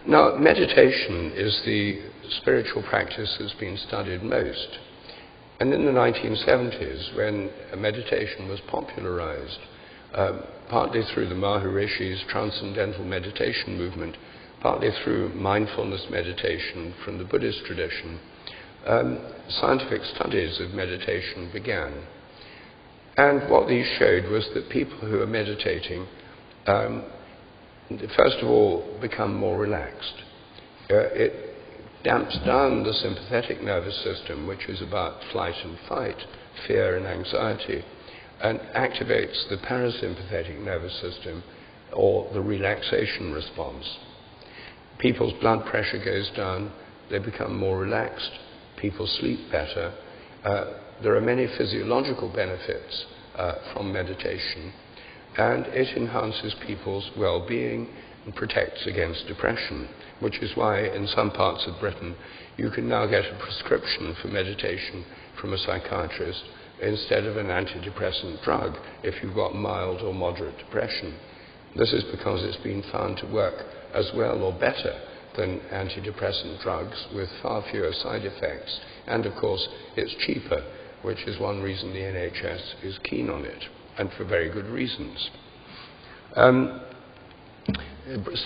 Now, meditation is the spiritual practice that's been studied most. And in the 1970s, when meditation was popularized, partly through the Maharishi's transcendental meditation movement, partly through mindfulness meditation from the Buddhist tradition, scientific studies of meditation began. And what these showed was that people who are meditating, first of all, become more relaxed. It damps down the sympathetic nervous system, which is about flight and fight, fear and anxiety, and activates the parasympathetic nervous system, or the relaxation response. People's blood pressure goes down, they become more relaxed, people sleep better. There are many physiological benefits from meditation, and it enhances people's well-being and protects against depression, which is why in some parts of Britain you can now get a prescription for meditation from a psychiatrist instead of an antidepressant drug if you've got mild or moderate depression. This is because it's been found to work as well or better than antidepressant drugs with far fewer side effects, and of course it's cheaper, which is one reason the NHS is keen on it, and for very good reasons.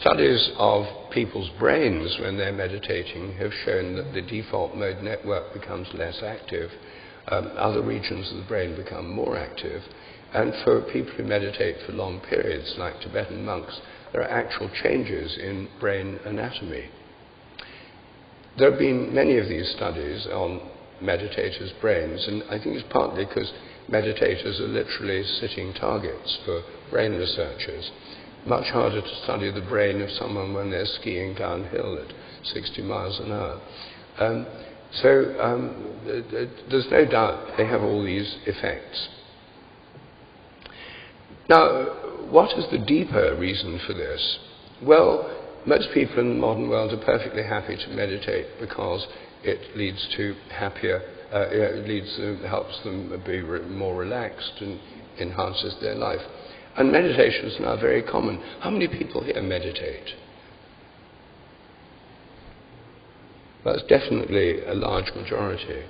Studies of people's brains when they're meditating have shown that the default mode network becomes less active, other regions of the brain become more active, and for people who meditate for long periods, like Tibetan monks, there are actual changes in brain anatomy. There have been many of these studies on meditators' brains, and I think it's partly because meditators are literally sitting targets for brain researchers. Much harder to study the brain of someone when they're skiing downhill at 60 miles an hour. There's no doubt they have all these effects. Now, what is the deeper reason for this? Well, most people in the modern world are perfectly happy to meditate because it leads to happier, helps them be more relaxed and enhances their life. And meditation is now very common. How many people here meditate? That's definitely a large majority.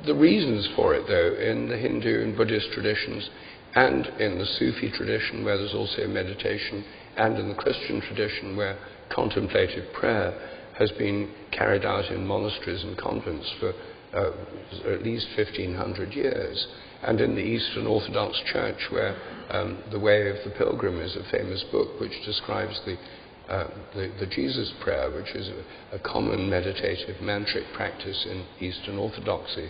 The reasons for it, though, in the Hindu and Buddhist traditions, and in the Sufi tradition, where there's also meditation, and in the Christian tradition, where contemplative prayer has been carried out in monasteries and convents for at least 1,500 years, and in the Eastern Orthodox Church, where The Way of the Pilgrim is a famous book which describes the Jesus prayer, which is a common meditative mantric practice in Eastern Orthodoxy.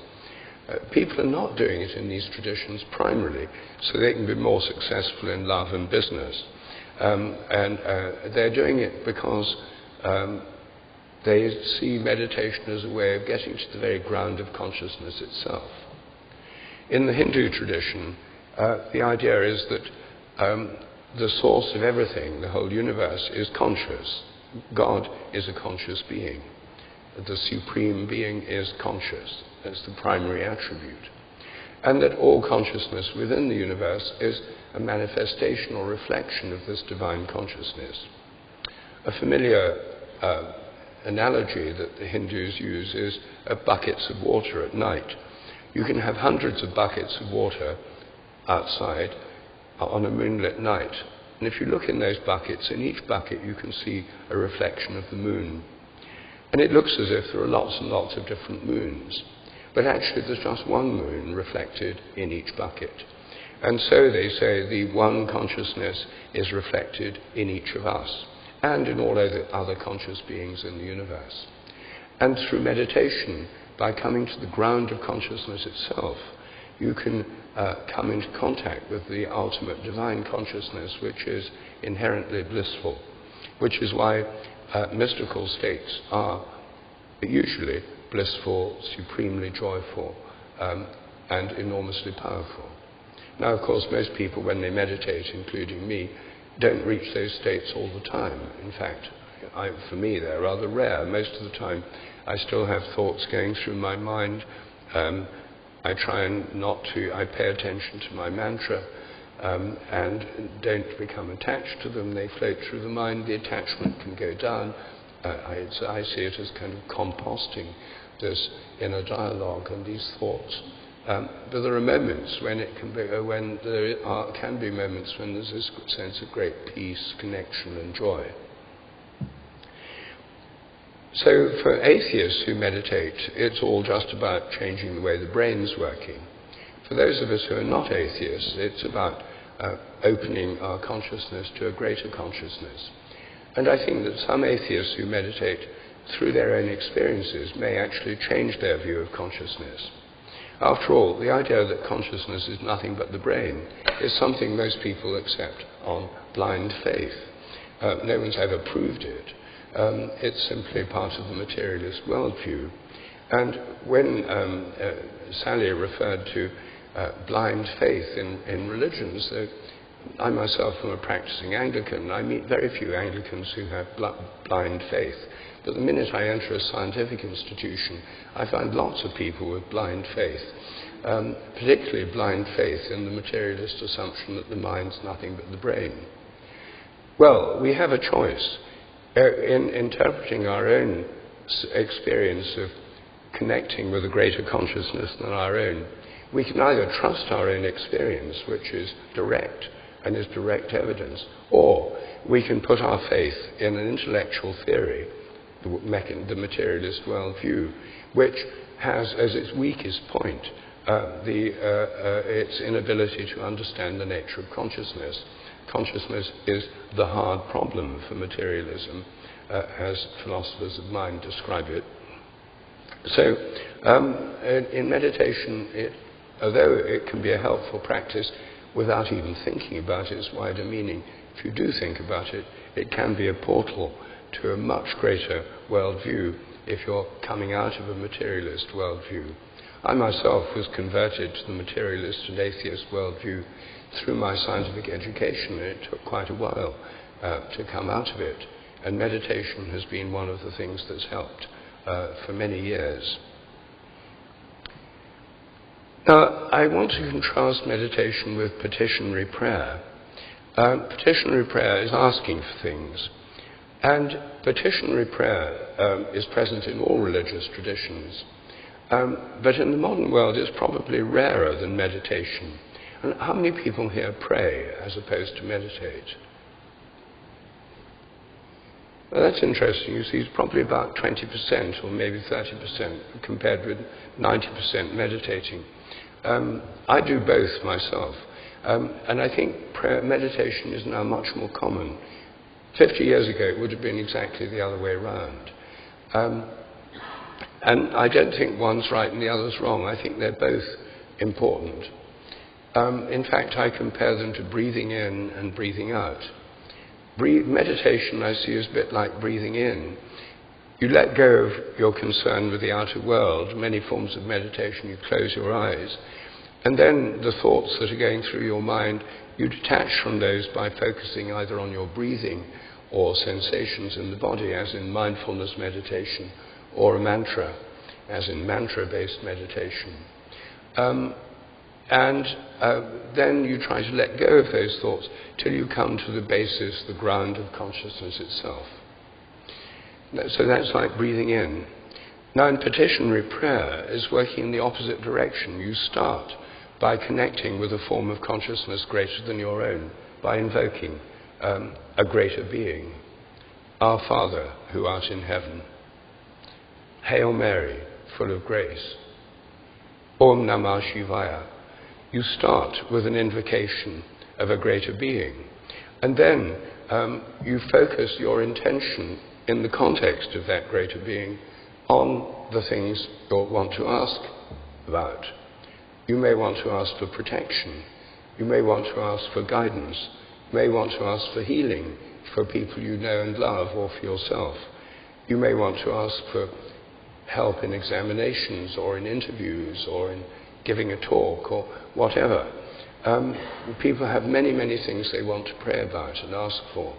People are not doing it in these traditions primarily so they can be more successful in love and business. They're doing it because they see meditation as a way of getting to the very ground of consciousness itself. In the Hindu tradition, the idea is that the source of everything, the whole universe, is conscious. God is a conscious being. The supreme being is conscious. That's the primary attribute. And that all consciousness within the universe is a manifestation or reflection of this divine consciousness. A familiar analogy that the Hindus use is buckets of water at night. You can have hundreds of buckets of water outside on a moonlit night. And if you look in those buckets, in each bucket you can see a reflection of the moon. And it looks as if there are lots and lots of different moons. But actually there's just one moon reflected in each bucket. And so they say the one consciousness is reflected in each of us and in all other conscious beings in the universe. And through meditation, by coming to the ground of consciousness itself, you can come into contact with the ultimate divine consciousness, which is inherently blissful, which is why mystical states are usually blissful, supremely joyful, and enormously powerful. Now, of course, most people, when they meditate, including me, don't reach those states all the time. In fact, for me, they're rather rare. Most of the time, I still have thoughts going through my mind. I try and I pay attention to my mantra. and don't become attached to them. They float through the mind. The attachment can go down. I see it as kind of composting this inner dialogue and these thoughts. But there are moments when it can be, can be moments when there's this sense of great peace, connection, and joy. So for atheists who meditate, it's all just about changing the way the brain's working. For those of us who are not atheists, it's about opening our consciousness to a greater consciousness. And I think that some atheists who meditate through their own experiences may actually change their view of consciousness. After all, the idea that consciousness is nothing but the brain is something most people accept on blind faith. No one's ever proved it. It's simply part of the materialist worldview. And when Sally referred to blind faith in religions, I myself am a practicing Anglican. I meet very few Anglicans who have blind faith. But the minute I enter a scientific institution, I find lots of people with blind faith, particularly blind faith in the materialist assumption that the mind's nothing but the brain. Well, we have a choice. In interpreting our own experience of connecting with a greater consciousness than our own, we can either trust our own experience, which is direct and is direct evidence, or we can put our faith in an intellectual theory, the materialist worldview, which has as its weakest point its inability to understand the nature of consciousness. Consciousness is the hard problem for materialism, as philosophers of mind describe it. So, in meditation, although it can be a helpful practice without even thinking about its wider meaning, if you do think about it, it can be a portal to a much greater worldview if you're coming out of a materialist worldview. I myself was converted to the materialist and atheist worldview through my scientific education, and it took quite a while to come out of it. And meditation has been one of the things that's helped for many years. Now, I want to contrast meditation with petitionary prayer. Petitionary prayer is asking for things. And petitionary prayer is present in all religious traditions. But in the modern world, it's probably rarer than meditation. And how many people here pray as opposed to meditate? Well, that's interesting. You see, it's probably about 20% or maybe 30% compared with 90% meditating. I do both myself. And I think meditation is now much more common. 50 years ago, it would have been exactly the other way around. And I don't think one's right and the other's wrong. I think they're both important. In fact, I compare them to breathing in and breathing out. Meditation, I see, is a bit like breathing in. You let go of your concern with the outer world. Many forms of meditation, you close your eyes. And then the thoughts that are going through your mind, you detach from those by focusing either on your breathing or sensations in the body, as in mindfulness meditation, or a mantra, as in mantra-based meditation. Then you try to let go of those thoughts till you come to the basis, the ground of consciousness itself. So that's like breathing in. Now, in petitionary prayer is working in the opposite direction. You start by connecting with a form of consciousness greater than your own, by invoking a greater being. Our Father, who art in heaven. Hail Mary, full of grace. Om Namah Shivaya. You start with an invocation of a greater being. And then you focus your intention in the context of that greater being on the things you want to ask about. You may want to ask for protection. You may want to ask for guidance. You may want to ask for healing for people you know and love, or for yourself. You may want to ask for help in examinations or in interviews or in giving a talk or whatever. People have many, many things they want to pray about and ask for.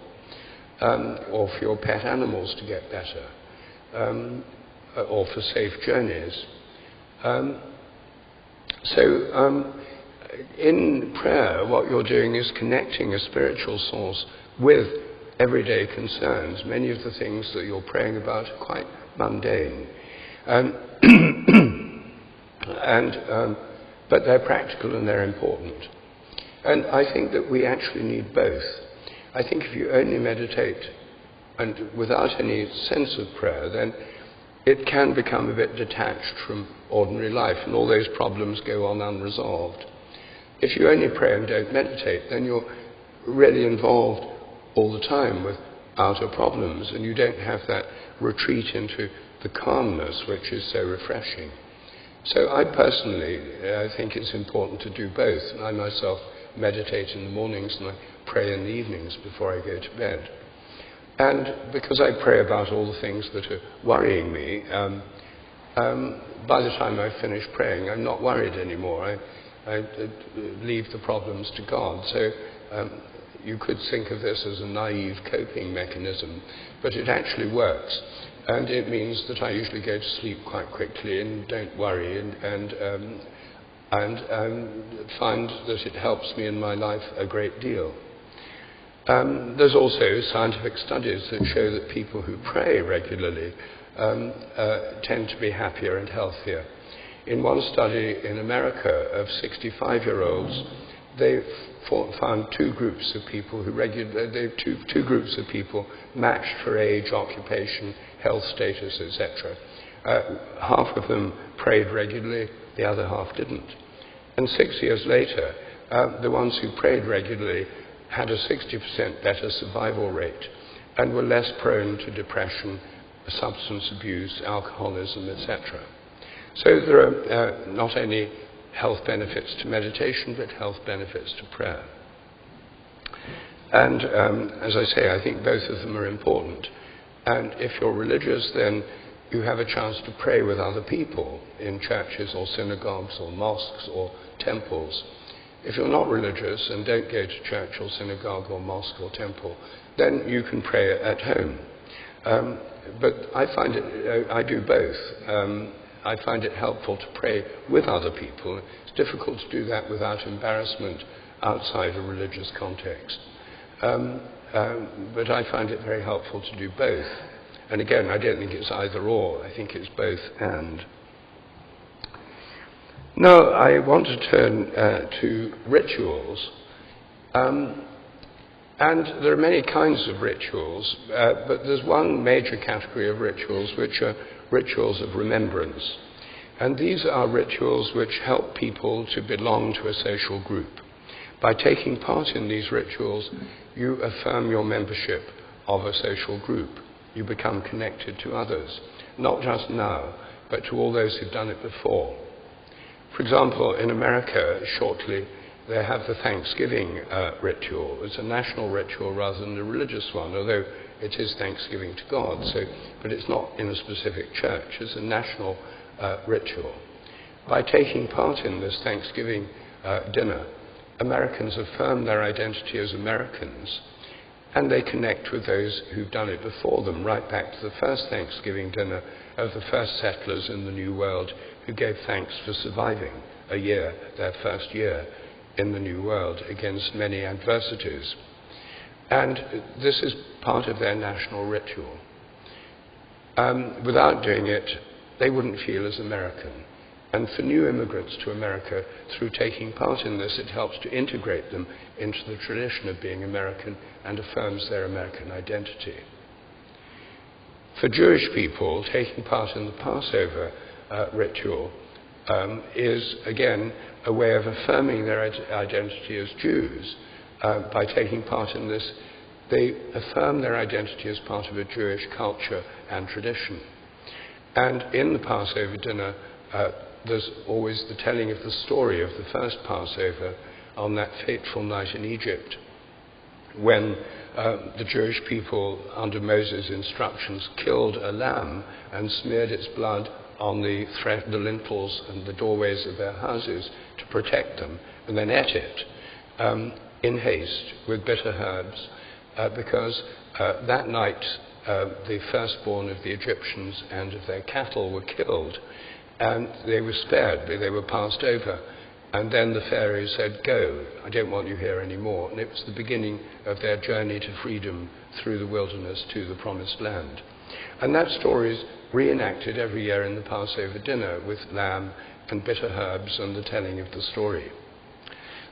Or for your pet animals to get better. Or for safe journeys. in prayer, what you're doing is connecting a spiritual source with everyday concerns. Many of the things that you're praying about are quite mundane. But they're practical and they're important. And I think that we actually need both. I think if you only meditate and without any sense of prayer, then it can become a bit detached from ordinary life, and all those problems go on unresolved. If you only pray and don't meditate, then you're really involved all the time with outer problems, and you don't have that retreat into the calmness which is so refreshing. So I personally think it's important to do both. I myself meditate in the mornings and I pray in the evenings before I go to bed. And because I pray about all the things that are worrying me, by the time I finish praying, I'm not worried anymore. I leave the problems to God. So you could think of this as a naive coping mechanism, but it actually works. And it means that I usually go to sleep quite quickly and don't worry, and find that it helps me in my life a great deal. There's also scientific studies that show that people who pray regularly tend to be happier and healthier. In one study in America of 65-year-olds, they found two groups of people two groups of people matched for age, occupation, health status, etc. Half of them prayed regularly, the other half didn't. And 6 years later, the ones who prayed regularly had a 60% better survival rate and were less prone to depression, substance abuse, alcoholism, etc. So there are not only health benefits to meditation, but health benefits to prayer. And as I say, I think both of them are important. And if you're religious, then you have a chance to pray with other people in churches or synagogues or mosques or temples. If you're not religious and don't go to church or synagogue or mosque or temple, then you can pray at home. But I find it, I do both. I find it helpful to pray with other people. It's difficult to do that without embarrassment outside a religious context. But I find it very helpful to do both. And again, I don't think it's either or. I think it's both and. Now, I want to turn to rituals. And there are many kinds of rituals, but there's one major category of rituals which are rituals of remembrance. And these are rituals which help people to belong to a social group. By taking part in these rituals, you affirm your membership of a social group. You become connected to others, not just now, but to all those who've done it before. For example, in America, shortly, they have the Thanksgiving ritual. It's a national ritual rather than a religious one, although it is Thanksgiving to God, but it's not in a specific church. It's a national ritual. By taking part in this Thanksgiving dinner, Americans affirm their identity as Americans, and they connect with those who've done it before them, right back to the first Thanksgiving dinner of the first settlers in the New World who gave thanks for surviving a year, their first year in the New World, against many adversities. And this is part of their national ritual. Without doing it, they wouldn't feel as American. And for new immigrants to America, through taking part in this, it helps to integrate them into the tradition of being American and affirms their American identity. For Jewish people, taking part in the Passover ritual is, again, a way of affirming their identity as Jews. By taking part in this, they affirm their identity as part of a Jewish culture and tradition. And in the Passover dinner, there's always the telling of the story of the first Passover on that fateful night in Egypt, when the Jewish people, under Moses' instructions, killed a lamb and smeared its blood on the lintels and the doorways of their houses to protect them, and then ate it in haste with bitter herbs, because that night the firstborn of the Egyptians and of their cattle were killed, and they were spared, they were passed over And then the fairies said, "Go, I don't want you here anymore." And it was the beginning of their journey to freedom through the wilderness to the promised land. And that story is reenacted every year in the Passover dinner with lamb and bitter herbs and the telling of the story.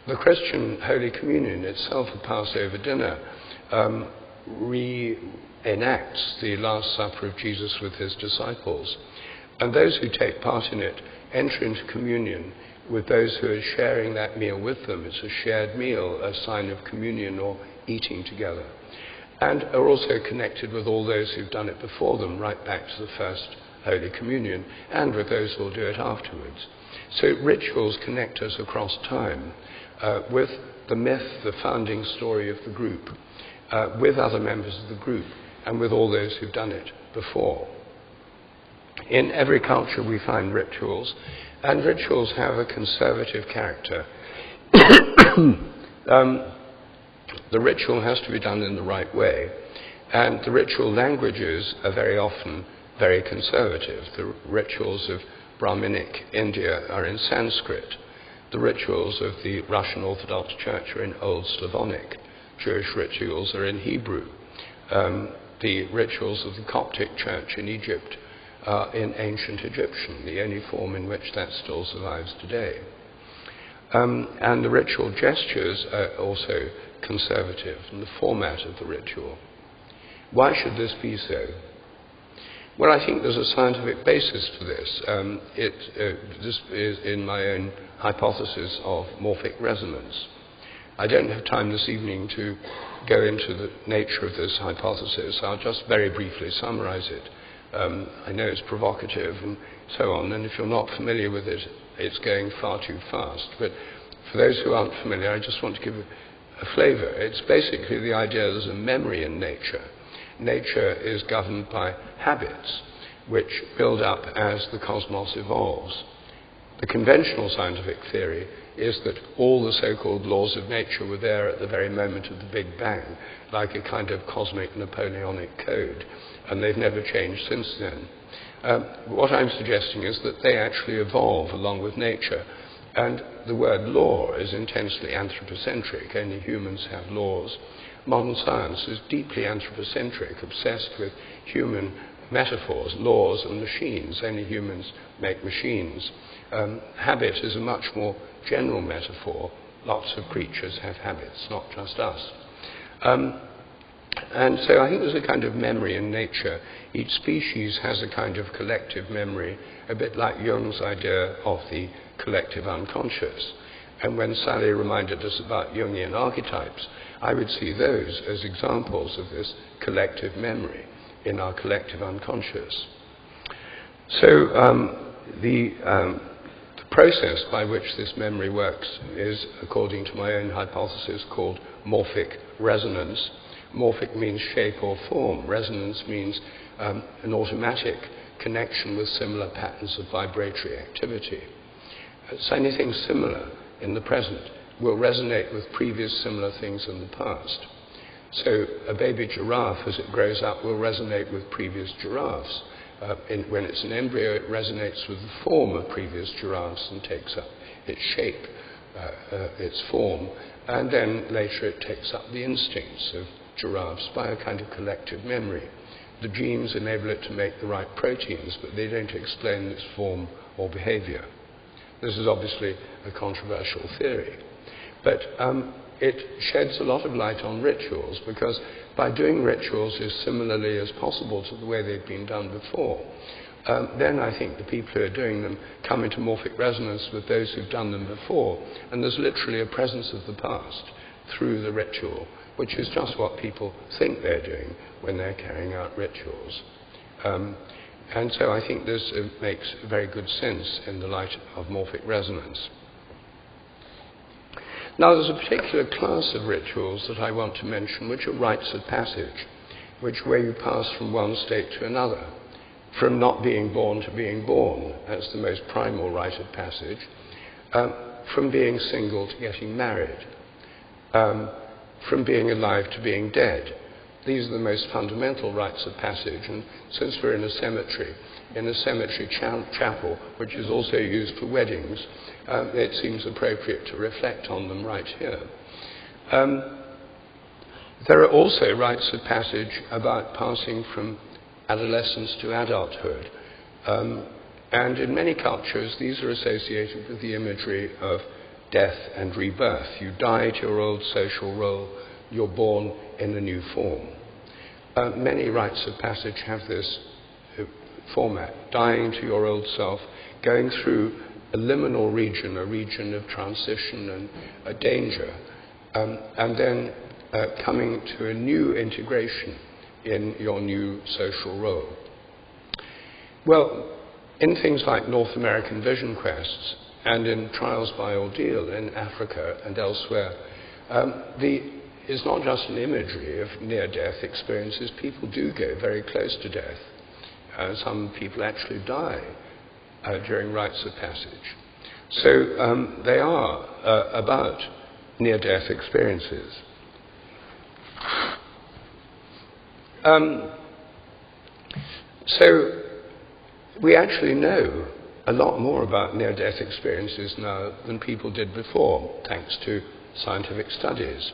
The Christian Holy Communion itself, a Passover dinner, reenacts the Last Supper of Jesus with his disciples. And those who take part in it enter into communion with those who are sharing that meal with them. It's a shared meal, a sign of communion or eating together. And are also connected with all those who've done it before them, right back to the first Holy Communion, and with those who will do it afterwards. So rituals connect us across time with the myth, the founding story of the group, with other members of the group, and with all those who've done it before. In every culture we find rituals, and rituals have a conservative character. The ritual has to be done in the right way, and the ritual languages are very often very conservative. The rituals of Brahminic India are in Sanskrit. The rituals of the Russian Orthodox Church are in Old Slavonic. Jewish rituals are in Hebrew. The rituals of the Coptic Church in Egypt are in ancient Egyptian, the only form in which that still survives today. And the ritual gestures are also conservative, and the format of the ritual. Why should this be so? Well, I think there's a scientific basis for this. This is in my own hypothesis of morphic resonance. I don't have time this evening to go into the nature of this hypothesis. I'll just very briefly summarize it. I know it's provocative and so on, and if you're not familiar with it, it's going far too fast. But for those who aren't familiar, I just want to give a flavor. It's basically the idea there's a memory in nature. Nature is governed by habits, which build up as the cosmos evolves. The conventional scientific theory is that all the so-called laws of nature were there at the very moment of the Big Bang, like a kind of cosmic Napoleonic code, and they've never changed since then. What I'm suggesting is that they actually evolve along with nature, and the word law is intensely anthropocentric. Only humans have laws. Modern science is deeply anthropocentric, obsessed with human metaphors, laws and machines. Only humans make machines. Habit is a much more general metaphor. Lots of creatures have habits, not just us. And so I think there's a kind of memory in nature. Each species has a kind of collective memory, a bit like Jung's idea of the collective unconscious. And when Sally reminded us about Jungian archetypes, I would see those as examples of this collective memory in our collective unconscious. So the process by which this memory works is, according to my own hypothesis, called morphic resonance. Morphic means shape or form. Resonance means an automatic connection with similar patterns of vibratory activity. So anything similar in the present will resonate with previous similar things in the past. So a baby giraffe, as it grows up, will resonate with previous giraffes. When it's an embryo, it resonates with the form of previous giraffes and takes up its shape, its form, and then later it takes up the instincts of giraffes by a kind of collective memory. The genes enable it to make the right proteins, but they don't explain its form or behavior. This is obviously a controversial theory, but it sheds a lot of light on rituals, because by doing rituals as similarly as possible to the way they've been done before, then I think the people who are doing them come into morphic resonance with those who've done them before, and there's literally a presence of the past through the ritual, which is just what people think they're doing when they're carrying out rituals. And so I think this makes very good sense in the light of morphic resonance. Now, there's a particular class of rituals that I want to mention, which are rites of passage, where you pass from one state to another, from not being born to being born. That's the most primal rite of passage. From being single to getting married. From being alive to being dead. These are the most fundamental rites of passage, and since we're in a cemetery, in a cemetery chapel, which is also used for weddings, it seems appropriate to reflect on them right here. There are also rites of passage about passing from adolescence to adulthood. And in many cultures, these are associated with the imagery of death and rebirth. You die to your old social role, you're born in a new form. Many rites of passage have this format, dying to your old self, going through a liminal region, a region of transition and a danger, and then coming to a new integration in your new social role. Well, in things like North American vision quests and in trials by ordeal in Africa and elsewhere, it's not just an imagery of near-death experiences. People do go very close to death. Some people actually die during rites of passage. So they are about near-death experiences. So we actually know a lot more about near-death experiences now than people did before, thanks to scientific studies.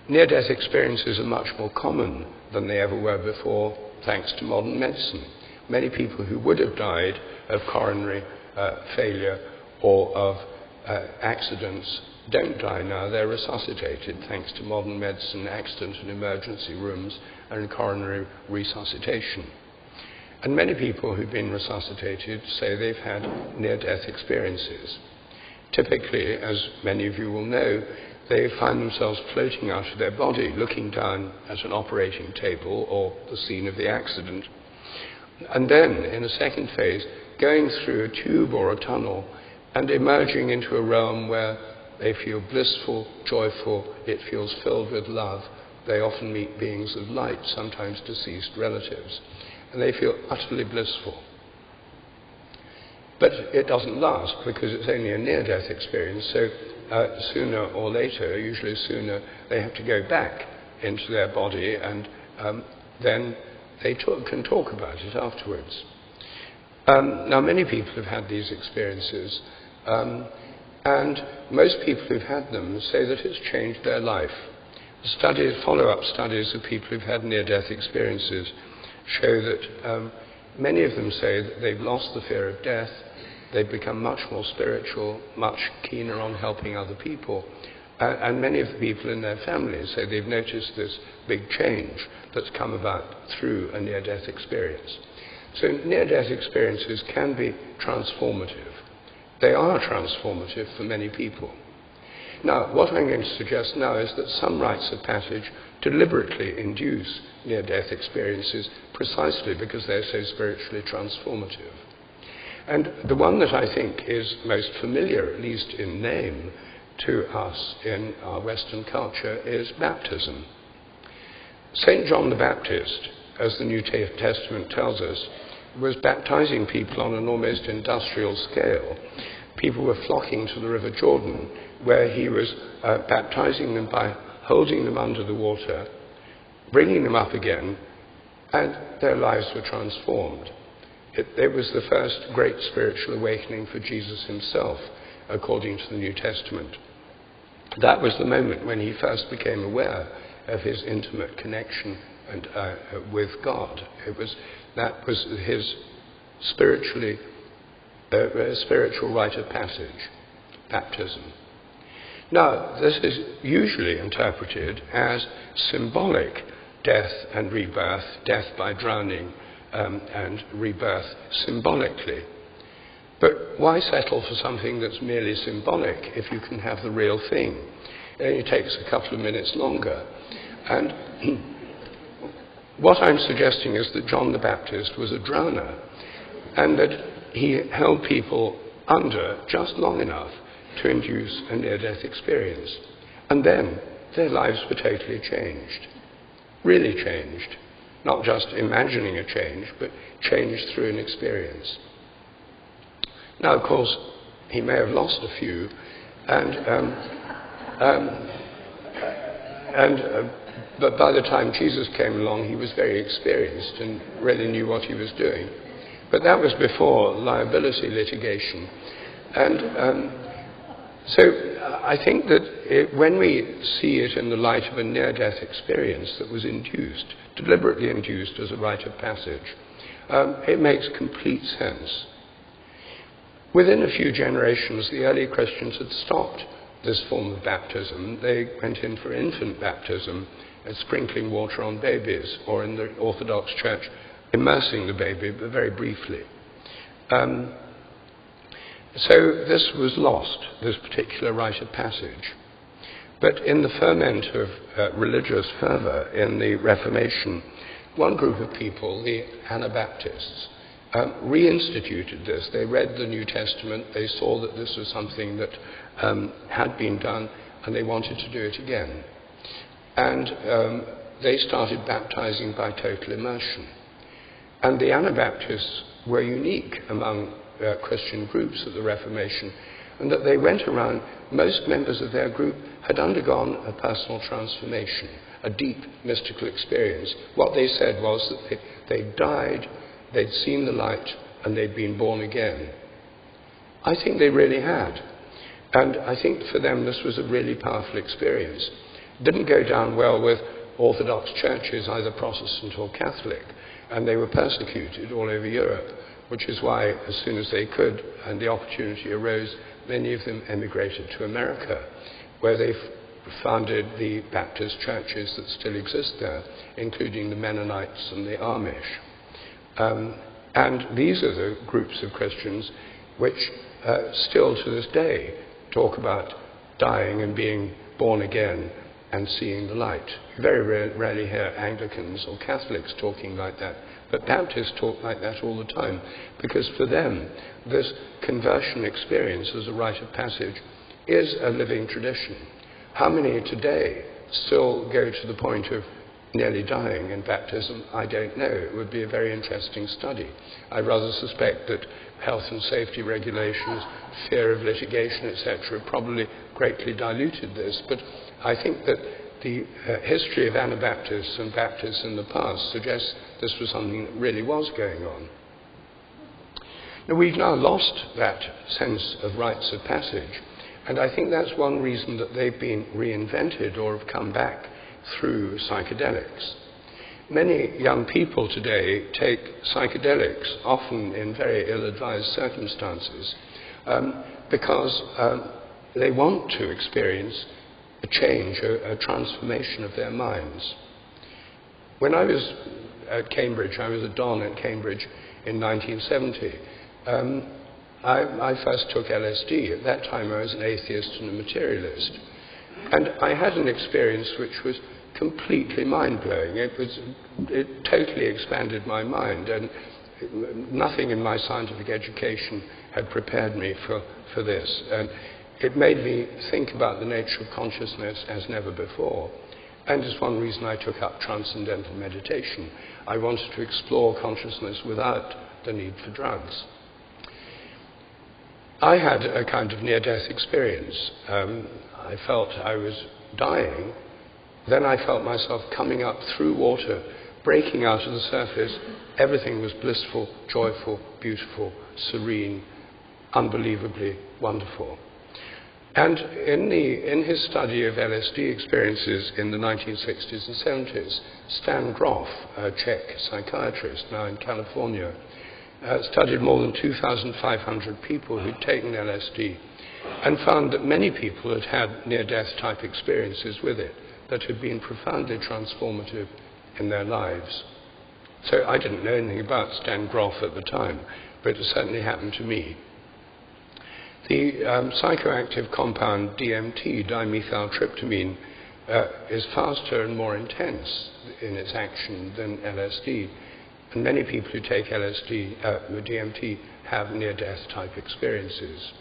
Near-death experiences are much more common than they ever were before, thanks to modern medicine. Many people who would have died of coronary failure or of accidents don't die now. They're resuscitated thanks to modern medicine, accident and emergency rooms, and coronary resuscitation. And many people who've been resuscitated say they've had near-death experiences. Typically, as many of you will know, they find themselves floating out of their body, looking down at an operating table or the scene of the accident, and then, in a second phase, going through a tube or a tunnel and emerging into a realm where they feel blissful, joyful, it feels filled with love. They often meet beings of light, sometimes deceased relatives, and they feel utterly blissful. But it doesn't last because it's only a near-death experience, so sooner or later, usually sooner, they have to go back into their body, and then they can talk about it afterwards. Now, many people have had these experiences, and most people who've had them say that it's changed their life. Follow-up studies of people who've had near-death experiences show that many of them say that they've lost the fear of death, they've become much more spiritual, much keener on helping other people, and many of the people in their families say they've noticed this big change that's come about through a near-death experience. So near-death experiences can be transformative. They are transformative for many people. Now, what I'm going to suggest now is that some rites of passage deliberately induce near-death experiences precisely because they're so spiritually transformative. And the one that I think is most familiar, at least in name, to us in our Western culture is baptism. St. John the Baptist, as the New Testament tells us, was baptizing people on an almost industrial scale. People were flocking to the River Jordan, where he was baptizing them by holding them under the water, bringing them up again, and their lives were transformed. It was the first great spiritual awakening for Jesus himself, according to the New Testament. That was the moment when he first became aware of his intimate connection and with God. That was his spiritual rite of passage, baptism. Now, this is usually interpreted as symbolic death and rebirth, death by drowning and rebirth symbolically. But why settle for something that's merely symbolic if you can have the real thing? It only takes a couple of minutes longer. And what I'm suggesting is that John the Baptist was a drowner, and that he held people under just long enough to induce a near-death experience. And then their lives were totally changed, really changed. Not just imagining a change, but changed through an experience. Now, of course, he may have lost a few, but by the time Jesus came along, he was very experienced and really knew what he was doing. But that was before liability litigation. And so I think that when we see it in the light of a near-death experience that was induced, deliberately induced as a rite of passage, it makes complete sense. Within a few generations, the early Christians had stopped this form of baptism. They went in for infant baptism and sprinkling water on babies, or in the Orthodox Church, immersing the baby, but very briefly. So this was lost, this particular rite of passage. But in the ferment of religious fervour in the Reformation, one group of people, the Anabaptists, reinstituted this. They read the New Testament, they saw that this was something that had been done, and they wanted to do it again. And they started baptizing by total immersion. And the Anabaptists were unique among Christian groups at the Reformation, and that they went around, most members of their group had undergone a personal transformation, a deep mystical experience. What they said was that they died, they'd seen the light, and they'd been born again. I think they really had. And I think for them this was a really powerful experience. It didn't go down well with Orthodox churches, either Protestant or Catholic, and they were persecuted all over Europe, which is why, as soon as they could and the opportunity arose, many of them emigrated to America, where they founded the Baptist churches that still exist there, including the Mennonites and the Amish. And these are the groups of Christians which still to this day talk about dying and being born again and seeing the light. You very rarely hear Anglicans or Catholics talking like that, but Baptists talk like that all the time, because for them this conversion experience as a rite of passage is a living tradition. How many today still go to the point of nearly dying in baptism? I don't know. It would be a very interesting study. I rather suspect that health and safety regulations, fear of litigation, etc., probably greatly diluted this. But I think that the history of Anabaptists and Baptists in the past suggests this was something that really was going on. Now, we've now lost that sense of rites of passage, and I think that's one reason that they've been reinvented or have come back through psychedelics. Many young people today take psychedelics, often in very ill-advised circumstances, because they want to experience a change, a transformation of their minds. When I was at Cambridge, I was a Don at Cambridge in 1970, I first took LSD. At that time I was an atheist and a materialist. And I had an experience which was completely mind-blowing. It totally expanded my mind, and nothing in my scientific education had prepared me for this. And it made me think about the nature of consciousness as never before. And it's one reason I took up transcendental meditation. I wanted to explore consciousness without the need for drugs. I had a kind of near-death experience. I felt I was dying. Then I felt myself coming up through water, breaking out of the surface. Everything was blissful, joyful, beautiful, serene, unbelievably wonderful. And in his study of LSD experiences in the 1960s and 70s, Stan Grof, a Czech psychiatrist now in California, studied more than 2,500 people who'd taken LSD and found that many people had had near-death type experiences with it that had been profoundly transformative in their lives. So I didn't know anything about Stan Grof at the time, but it certainly happened to me. The psychoactive compound DMT, dimethyltryptamine, is faster and more intense in its action than LSD. And many people who take LSD, with DMT, have near-death type experiences.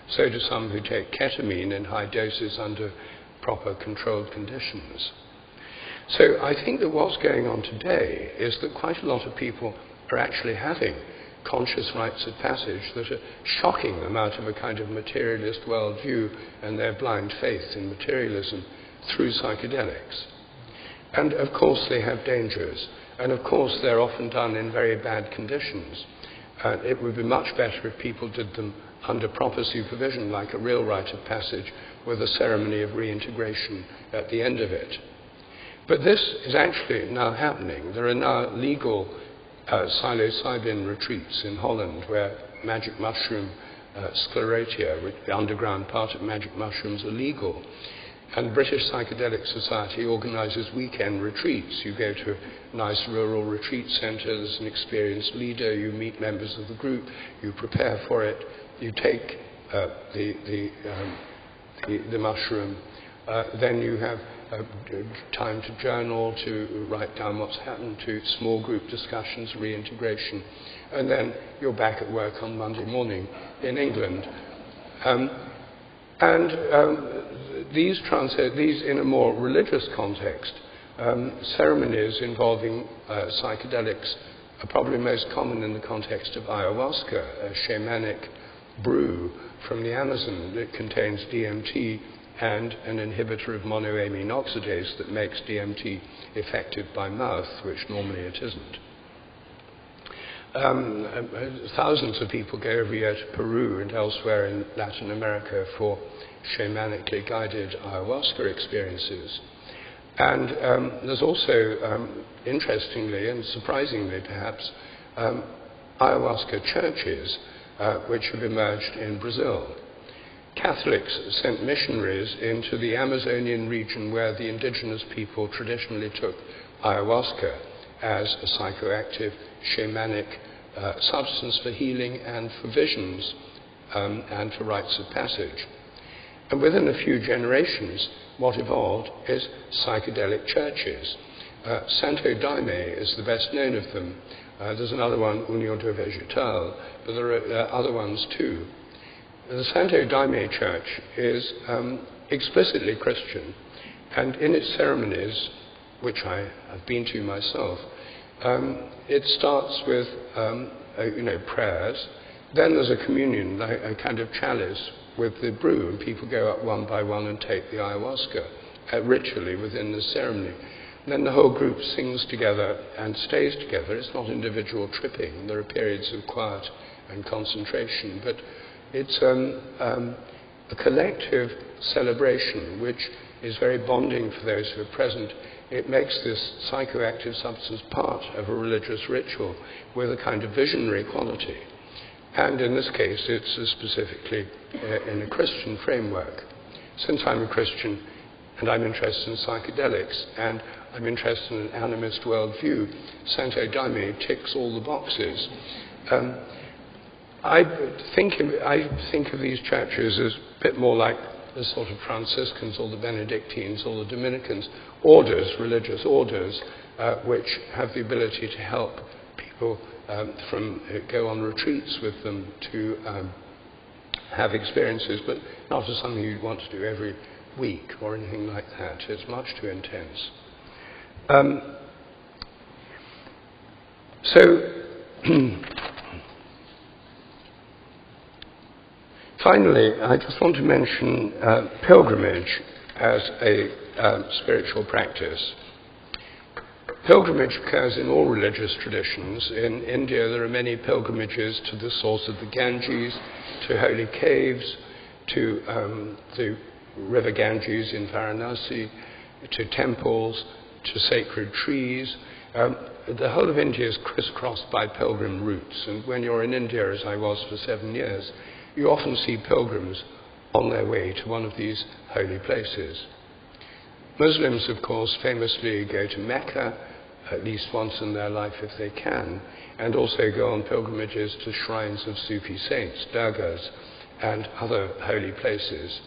So do some who take ketamine in high doses under proper controlled conditions. So I think that what's going on today is that quite a lot of people are actually having conscious rites of passage that are shocking them out of a kind of materialist worldview and their blind faith in materialism through psychedelics. And of course they have dangers, and of course they're often done in very bad conditions. It would be much better if people did them under proper supervision, like a real rite of passage, with a ceremony of reintegration at the end of it. But this is actually now happening. There are now legal psilocybin retreats in Holland where magic mushroom sclerotia, the underground part of magic mushrooms, are legal. And the British Psychedelic Society organises weekend retreats. You go to a nice rural retreat centre, there's an experienced leader, you meet members of the group, you prepare for it, you take the mushroom, then you have time to journal, to write down what's happened, to small group discussions, reintegration, and then you're back at work on Monday morning in England. These in a more religious context, ceremonies involving psychedelics are probably most common in the context of ayahuasca, a shamanic brew from the Amazon that contains DMT and an inhibitor of monoamine oxidase that makes DMT effective by mouth, which normally it isn't. Thousands of people go every year to Peru and elsewhere in Latin America for shamanically guided ayahuasca experiences. And there's also, interestingly and surprisingly perhaps, ayahuasca churches which have emerged in Brazil. Catholics sent missionaries into the Amazonian region where the indigenous people traditionally took ayahuasca as a psychoactive, shamanic substance for healing and for visions and for rites of passage. And within a few generations, what evolved is psychedelic churches. Santo Daime is the best known of them. There's another one, Union de Vegetal, but there are other ones too. The Santo Daime Church is explicitly Christian, and in its ceremonies, which I have been to myself, it starts with prayers. Then there's a communion, a kind of chalice with the brew, and people go up one by one and take the ayahuasca ritually within the ceremony. And then the whole group sings together and stays together. It's not individual tripping. There are periods of quiet and concentration, but it's a collective celebration which is very bonding for those who are present. It makes this psychoactive substance part of a religious ritual with a kind of visionary quality. And in this case, it's specifically in a Christian framework. Since I'm a Christian and I'm interested in psychedelics and I'm interested in an animist worldview, Santo Daime ticks all the boxes. I think of these churches as a bit more like the sort of Franciscans or the Benedictines or the Dominicans, orders, religious orders, which have the ability to help people go on retreats with them, to have experiences, but not as something you'd want to do every week or anything like that. It's much too intense. Finally, I just want to mention pilgrimage as a spiritual practice. Pilgrimage occurs in all religious traditions. In India, there are many pilgrimages to the source of the Ganges, to holy caves, to the river Ganges in Varanasi, to temples, to sacred trees. The whole of India is crisscrossed by pilgrim routes, and when you're in India, as I was for 7 years, you often see pilgrims on their way to one of these holy places. Muslims, of course, famously go to Mecca at least once in their life if they can, and also go on pilgrimages to shrines of Sufi saints, dargahs, and other holy places.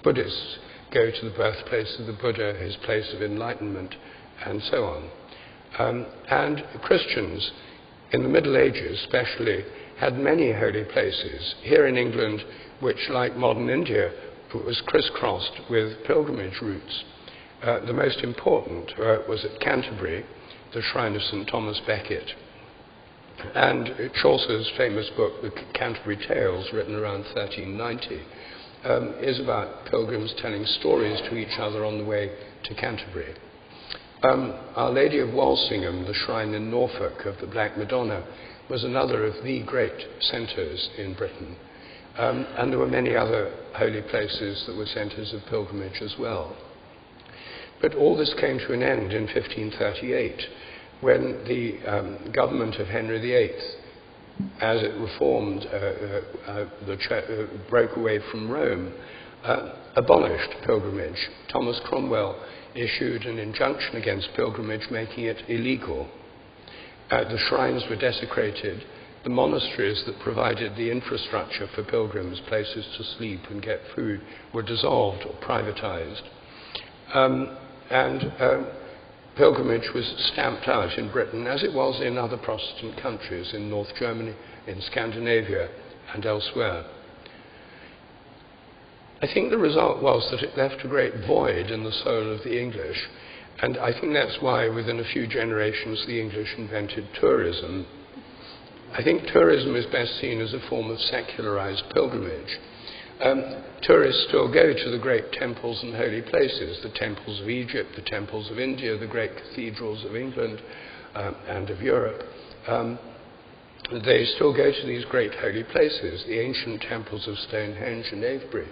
Buddhists go to the birthplace of the Buddha, his place of enlightenment, and so on. And Christians, in the Middle Ages especially, had many holy places. Here in England, which, like modern India, was crisscrossed with pilgrimage routes. The most important was at Canterbury, the shrine of St. Thomas Becket. And Chaucer's famous book, The Canterbury Tales, written around 1390, is about pilgrims telling stories to each other on the way to Canterbury. Our Lady of Walsingham, the shrine in Norfolk of the Black Madonna, was another of the great centres in Britain. And there were many other holy places that were centres of pilgrimage as well. But all this came to an end in 1538, when the government of Henry VIII, as it reformed broke away from Rome, abolished pilgrimage. Thomas Cromwell issued an injunction against pilgrimage, making it illegal. The shrines were desecrated. The monasteries that provided the infrastructure for pilgrims, places to sleep and get food, were dissolved or privatized. Pilgrimage was stamped out in Britain, as it was in other Protestant countries, in North Germany, in Scandinavia, and elsewhere. I think the result was that it left a great void in the soul of the English, and I think that's why within a few generations the English invented tourism. I think tourism is best seen as a form of secularized pilgrimage. Tourists still go to the great temples and holy places, the temples of Egypt, the temples of India, the great cathedrals of England and of Europe. They still go to these great holy places, the ancient temples of Stonehenge and Avebury.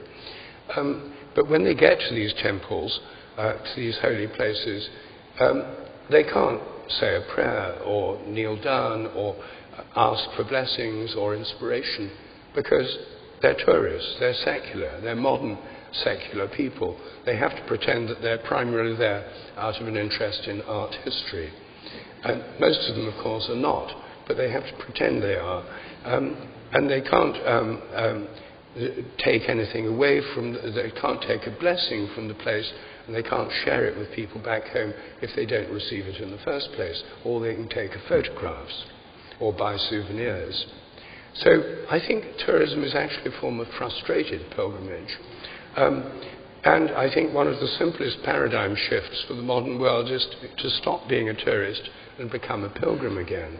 But when they get to these temples, to these holy places, they can't say a prayer or kneel down or ask for blessings or inspiration, because they're tourists, they're secular, they're modern secular people. They have to pretend that they're primarily there out of an interest in art history. And most of them, of course, are not, but they have to pretend they are. And they can't take anything away from, they can't take a blessing from the place, and they can't share it with people back home if they don't receive it in the first place. Or they can take photographs or buy souvenirs. So I think tourism is actually a form of frustrated pilgrimage. And I think one of the simplest paradigm shifts for the modern world is to stop being a tourist and become a pilgrim again.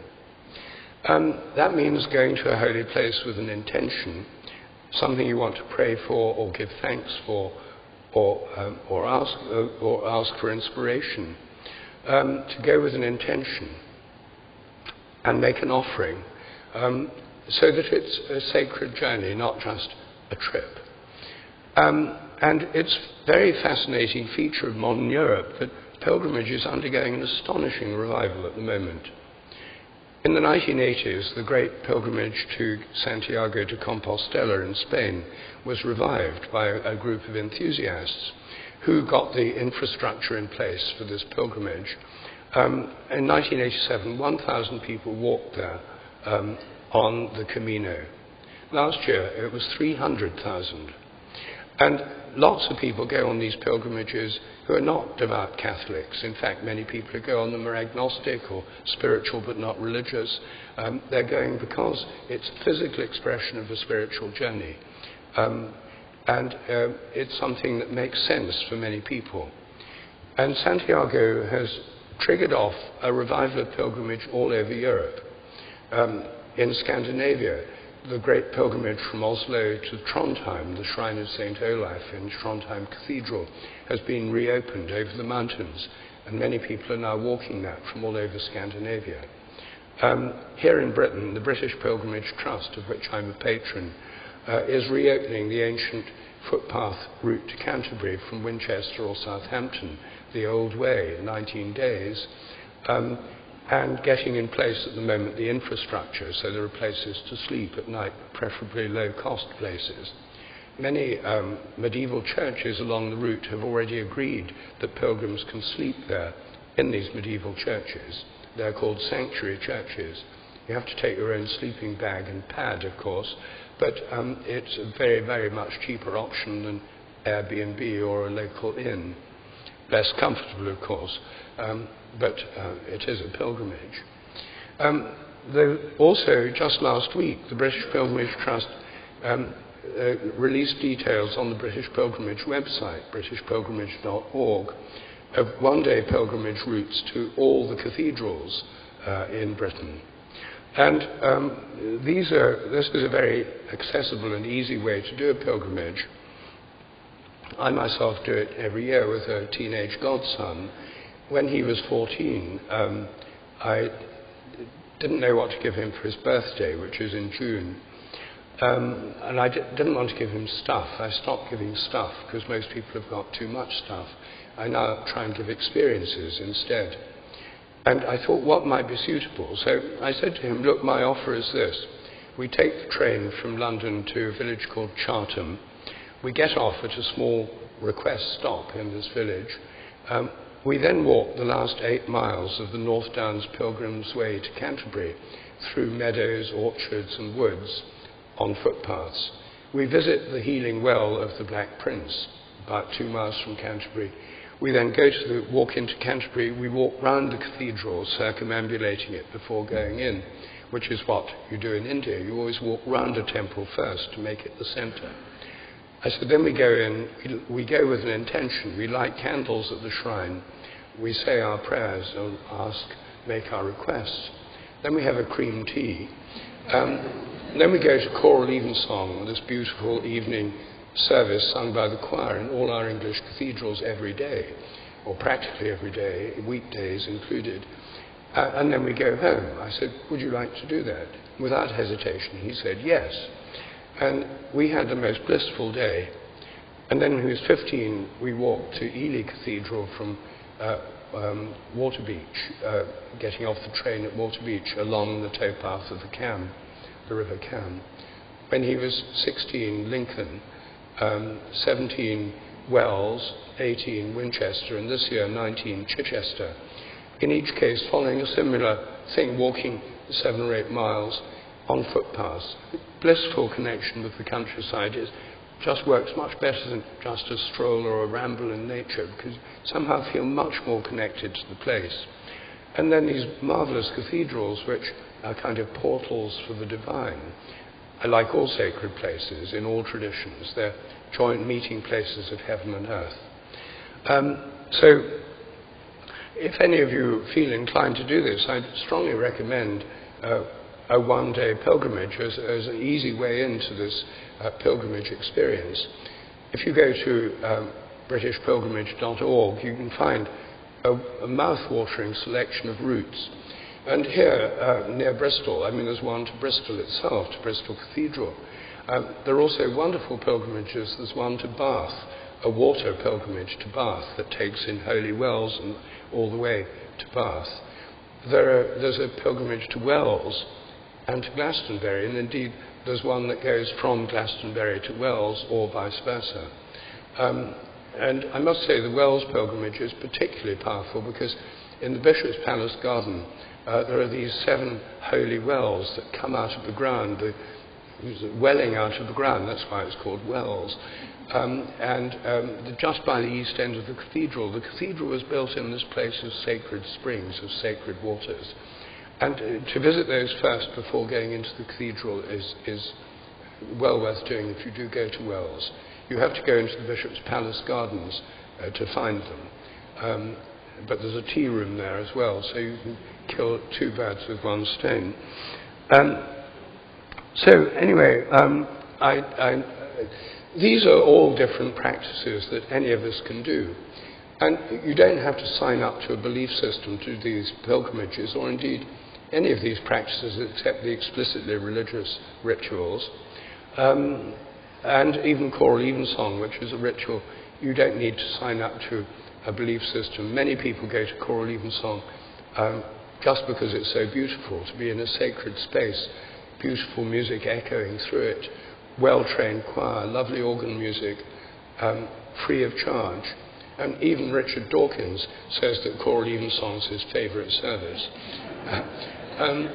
That means going to a holy place with an intention, something you want to pray for or give thanks for or ask for inspiration. To go with an intention and make an offering, so that it's a sacred journey, not just a trip. And it's a very fascinating feature of modern Europe that pilgrimage is undergoing an astonishing revival at the moment. In the 1980s, the great pilgrimage to Santiago de Compostela in Spain was revived by a group of enthusiasts who got the infrastructure in place for this pilgrimage. In 1987, 1,000 people walked there on the Camino. Last year, it was 300,000. And lots of people go on these pilgrimages who are not devout Catholics. In fact, many people who go on them are agnostic or spiritual but not religious. They're going because it's a physical expression of a spiritual journey. And it's something that makes sense for many people. And Santiago has triggered off a revival of pilgrimage all over Europe. In Scandinavia, the great pilgrimage from Oslo to Trondheim, the shrine of St. Olaf in Trondheim Cathedral, has been reopened over the mountains, and many people are now walking that from all over Scandinavia. Here in Britain, the British Pilgrimage Trust, of which I'm a patron, is reopening the ancient footpath route to Canterbury from Winchester or Southampton, the old way, 19 days, and getting in place at the moment the infrastructure, so there are places to sleep at night, preferably low-cost places. Many medieval churches along the route have already agreed that pilgrims can sleep there in these medieval churches. They're called sanctuary churches. You have to take your own sleeping bag and pad, of course, but it's a very, very much cheaper option than Airbnb or a local inn. Less comfortable, of course, but it is a pilgrimage. Also, just last week, the British Pilgrimage Trust released details on the British Pilgrimage website, britishpilgrimage.org, of one-day pilgrimage routes to all the cathedrals in Britain. And this is a very accessible and easy way to do a pilgrimage. I myself do it every year with a teenage godson, when he was 14, I didn't know what to give him for his birthday, which is in June. And I didn't want to give him stuff. I stopped giving stuff because most people have got too much stuff. I now try and give experiences instead. And I thought, what might be suitable? So I said to him, look, my offer is this. We take the train from London to a village called Chartham. We get off at a small request stop in this village. We then walk the last 8 miles of the North Downs Pilgrim's Way to Canterbury through meadows, orchards and woods on footpaths. We visit the healing well of the Black Prince, about 2 miles from Canterbury. We then walk into Canterbury. We walk round the cathedral, circumambulating it before going in, which is what you do in India. You always walk round a temple first to make it the centre. I said, then we go in, we go with an intention. We light candles at the shrine. We say our prayers and make our requests. Then we have a cream tea. Then we go to choral evensong, this beautiful evening service sung by the choir in all our English cathedrals every day, or practically every day, weekdays included. And then we go home. I said, would you like to do that? Without hesitation, he said yes. And we had the most blissful day. And then when he was 15, we walked to Ely Cathedral from Waterbeach, getting off the train at Waterbeach along the towpath of the Cam, the River Cam. When he was 16, Lincoln, 17, Wells, 18, Winchester, and this year 19, Chichester. In each case, following a similar thing, walking 7 or 8 miles on footpaths. Blissful connection with the countryside just works much better than just a stroll or a ramble in nature, because you somehow feel much more connected to the place. And then these marvellous cathedrals, which are kind of portals for the divine. I like all sacred places in all traditions. They're joint meeting places of heaven and earth. So if any of you feel inclined to do this, I'd strongly recommend a one-day pilgrimage as an easy way into this pilgrimage experience. If you go to britishpilgrimage.org, you can find a mouth-watering selection of routes. And here, near Bristol, there's one to Bristol itself, to Bristol Cathedral. There are also wonderful pilgrimages. There's one to Bath, a water pilgrimage to Bath that takes in holy wells and all the way to Bath. There's a pilgrimage to Wells and to Glastonbury, and indeed there's one that goes from Glastonbury to Wells or vice versa. And I must say the Wells pilgrimage is particularly powerful because in the Bishop's Palace garden there are these 7 holy wells that come out of the ground, welling out of the ground, that's why it's called Wells. Just by the east end of the cathedral was built in this place of sacred springs, of sacred waters. And to visit those first before going into the cathedral is well worth doing if you do go to Wells. You have to go into the Bishop's Palace gardens to find them. But there's a tea room there as well, so you can kill 2 birds with 1 stone. So anyway, these are all different practices that any of us can do. And you don't have to sign up to a belief system to do these pilgrimages, or indeed any of these practices except the explicitly religious rituals. And even choral evensong, which is a ritual, you don't need to sign up to a belief system. Many people go to choral evensong just because it's so beautiful, to be in a sacred space, beautiful music echoing through it, well-trained choir, lovely organ music, free of charge. And even Richard Dawkins says that choral evensong is his favourite service. And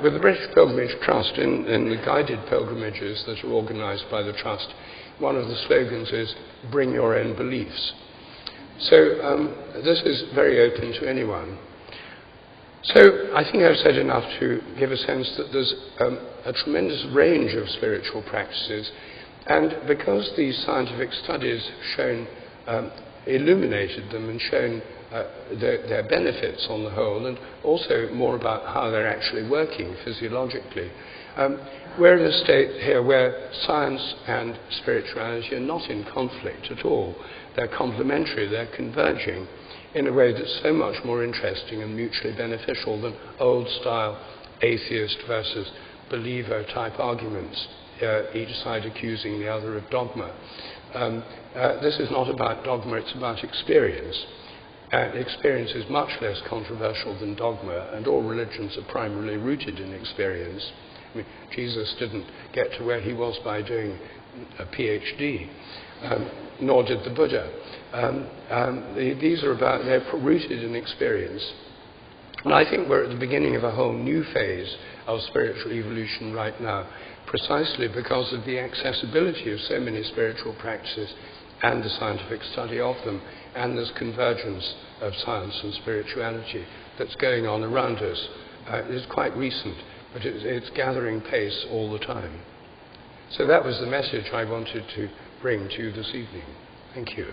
with the British Pilgrimage Trust, in the guided pilgrimages that are organised by the Trust, one of the slogans is, bring your own beliefs. So this is very open to anyone. So I think I've said enough to give a sense that there's a tremendous range of spiritual practices, and because these scientific studies have shown, illuminated them and shown their benefits on the whole, and also more about how they're actually working physiologically, We're in a state here where science and spirituality are not in conflict at all. They're complementary, they're converging in a way that's so much more interesting and mutually beneficial than old-style atheist versus believer-type arguments, each side accusing the other of dogma. This is not about dogma, it's about experience. And experience is much less controversial than dogma, and all religions are primarily rooted in experience. I mean, Jesus didn't get to where he was by doing a PhD, nor did the Buddha. They're rooted in experience. And I think we're at the beginning of a whole new phase of spiritual evolution right now, precisely because of the accessibility of so many spiritual practices and the scientific study of them, and this convergence of science and spirituality that's going on around us. It's quite recent, but it's gathering pace all the time. So that was the message I wanted to bring to you this evening. Thank you.